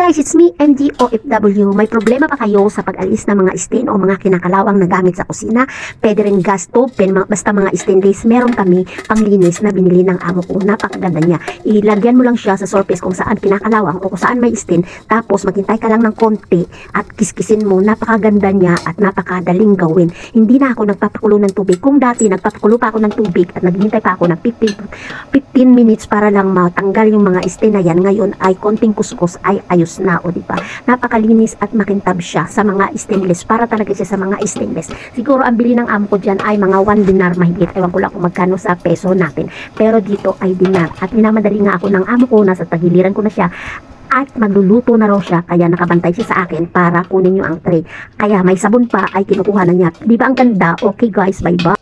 guys, it's me, MG OFW. May problema pa kayo sa pag-alis ng mga stain o mga kinakalawang na gamit sa kusina? Pwede rin gas stove, basta mga stainless. Meron kami panglinis na binili ng amo ko. Napakaganda niya. Ilagyan mo lang siya sa surface kung saan kinakalawang o kung saan may stain. Tapos maghintay ka lang ng konti at kiskisin mo. Napakaganda niya at napakadaling gawin. Hindi na ako nagpapakulo ng tubig. Kung dati nagpapakulo pa ako ng tubig at naghihintay pa ako ng 15 minutes para lang matanggal yung mga stain na yan, ngayon ay konting kuskus ay ayos na, o diba? Napakalinis at makintab siya sa mga stainless. Para talaga siya sa mga stainless. Siguro ang bili ng amo ko dyan ay mga 1 dinar mahigit. Ewan ko lang kung magkano sa peso natin. Pero dito ay dinar. At minamadali nga ako ng amo ko, nasa tagiliran ko na siya. At magluluto na raw siya, kaya nakabantay siya sa akin para kunin niyo ang tray. Kaya may sabon pa ay kinukuha na niya. Di ba ang ganda? Okay guys, bye bye.